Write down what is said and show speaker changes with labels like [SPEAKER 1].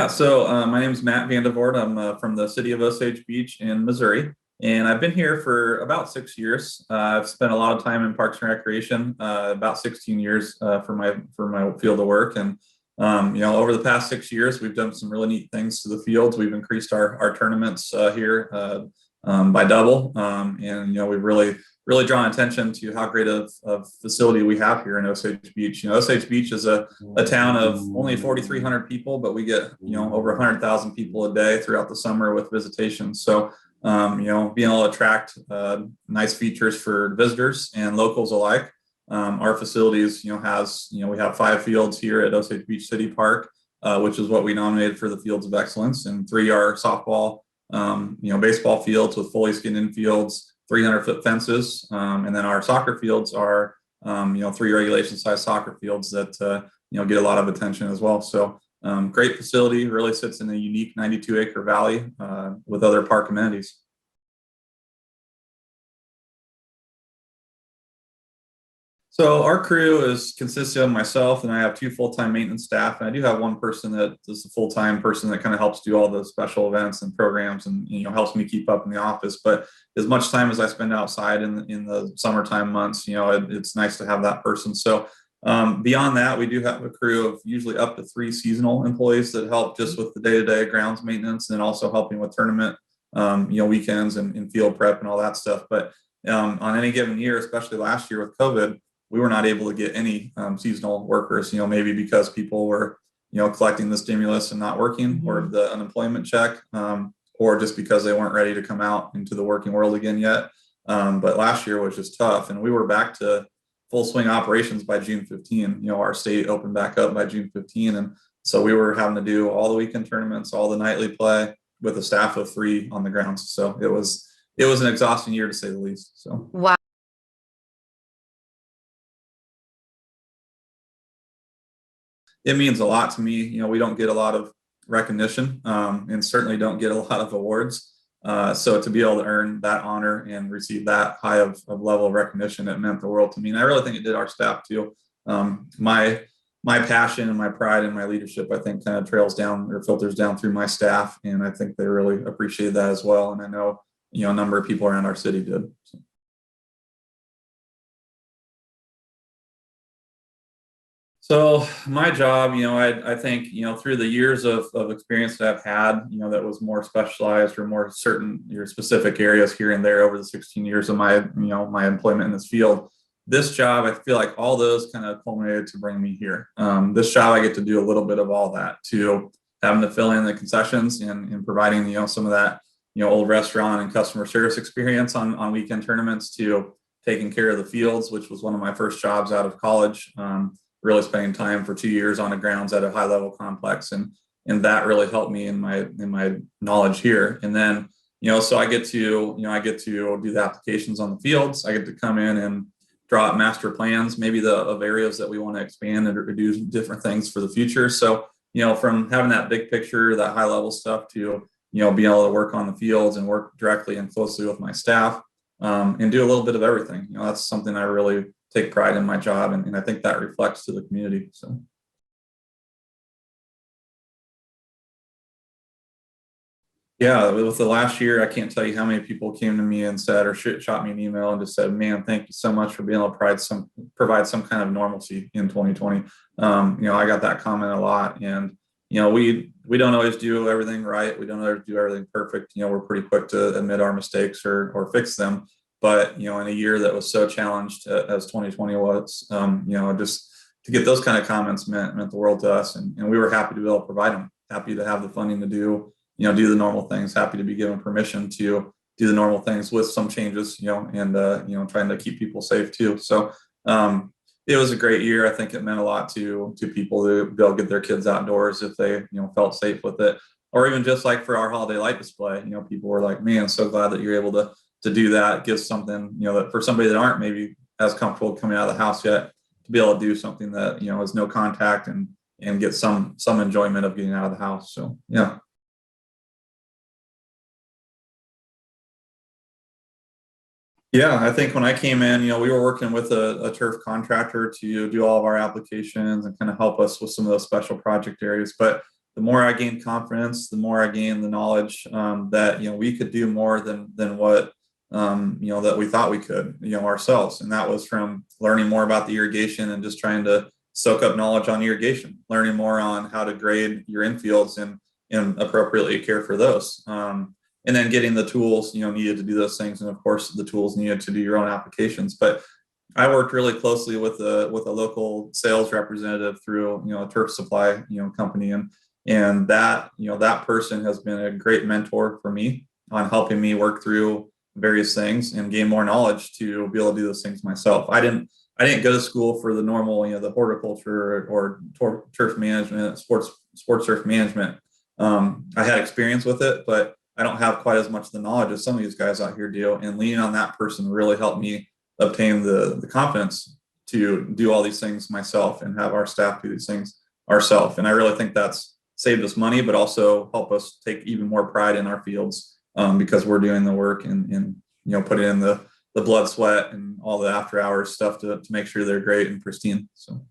[SPEAKER 1] My name is Matt Vandevoort. I'm from the city of Osage Beach in Missouri, and I've been here for about 6 years. I've spent a lot of time in Parks and Recreation, about 16 years for my field of work. And over the past 6 years, we've done some really neat things to the fields. We've increased our tournaments here by double, and we've really drawn attention to how great of facility we have here in Osage Beach. Osage Beach is a town of only 4,300 people, but we get, over 100,000 people a day throughout the summer with visitation. So, being able to attract nice features for visitors and locals alike. Our facilities, we have 5 fields here at Osage Beach City Park, which is what we nominated for the Fields of Excellence, and 3 are softball, baseball fields with fully skinned infields, 300-foot fences, and then our soccer fields are 3 regulation size soccer fields that get a lot of attention as well. So great facility, really sits in a unique 92-acre valley with other park amenities. So our crew is consistent of myself, and I have 2 full-time maintenance staff, and I do have one person that is a full-time person that kind of helps do all the special events and programs, and helps me keep up in the office. But as much time as I spend outside in the summertime months, it's nice to have that person. So beyond that, we do have a crew of usually up to 3 seasonal employees that help just with the day-to-day grounds maintenance, and also helping with tournament, weekends and field prep and all that stuff. But on any given year, especially last year with COVID, we were not able to get any seasonal workers, maybe because people were, collecting the stimulus and not working, or the unemployment check, or just because they weren't ready to come out into the working world again yet. But last year was just tough, and we were back to full swing operations by June 15. Our state opened back up by June 15. And so we were having to do all the weekend tournaments, all the nightly play with a staff of 3 on the grounds. So it was an exhausting year, to say the least. So
[SPEAKER 2] Wow.
[SPEAKER 1] it means a lot to me. We don't get a lot of recognition, and certainly don't get a lot of awards. So to be able to earn that honor and receive that high of level of recognition, it meant the world to me. And I really think it did our staff too. My passion and my pride and my leadership, I think, kind of trails down or filters down through my staff. And I think they really appreciate that as well. And I know, a number of people around our city did. So. So my job, I think, through the years of experience that I've had, that was more specialized or more certain your specific areas here and there over the 16 years of my employment in this field. This job, I feel like all those kind of culminated to bring me here. This job, I get to do a little bit of all that, to having to fill in the concessions and providing, some of that, old restaurant and customer service experience on weekend tournaments, to taking care of the fields, which was one of my first jobs out of college. Really spending time for 2 years on the grounds at a high level complex, and that really helped me in my knowledge here. And then so I get to do the applications on the fields. I get to come in and draw up master plans, maybe of areas that we want to expand and do different things for the future. So from having that big picture, that high level stuff, to being able to work on the fields and work directly and closely with my staff, and do a little bit of everything. That's something I really take pride in my job, and I think that reflects to the community. So yeah, with the last year, I can't tell you how many people came to me and said, or shot me an email and just said, "Man, thank you so much for being able to provide some kind of normalcy in 2020." I got that comment a lot, and we don't always do everything right. We don't always do everything perfect. We're pretty quick to admit our mistakes or fix them. But in a year that was so challenged as 2020 was, just to get those kind of comments meant the world to us, and we were happy to be able to provide them. Happy to have the funding to do the normal things. Happy to be given permission to do the normal things with some changes, and trying to keep people safe too. So it was a great year. I think it meant a lot to people to be able to get their kids outdoors if they felt safe with it, or even just like for our holiday light display. People were like, "Man, so glad that you're able to do that." Gives something, that for somebody that aren't maybe as comfortable coming out of the house yet, to be able to do something that, is no contact and get some enjoyment of getting out of the house. So, yeah. Yeah, I think when I came in, we were working with a turf contractor to do all of our applications and kind of help us with some of those special project areas. But the more I gained confidence, the more I gained the knowledge that we could do more than what that we thought we could ourselves. And that was from learning more about the irrigation and just trying to soak up knowledge on irrigation, learning more on how to grade your infields and appropriately care for those. And then getting the tools needed to do those things, and of course the tools needed to do your own applications. But I worked really closely with a local sales representative through a turf supply company, and that person has been a great mentor for me on helping me work through various things and gain more knowledge to be able to do those things myself. I didn't go to school for the normal the horticulture or turf management, sports turf management. I had experience with it, but I don't have quite as much the knowledge as some of these guys out here do. And leaning on that person really helped me obtain the confidence to do all these things myself and have our staff do these things ourselves. And I really think that's saved us money, but also help us take even more pride in our fields because we're doing the work and putting in the blood, sweat, and all the after hours stuff to make sure they're great and pristine. So.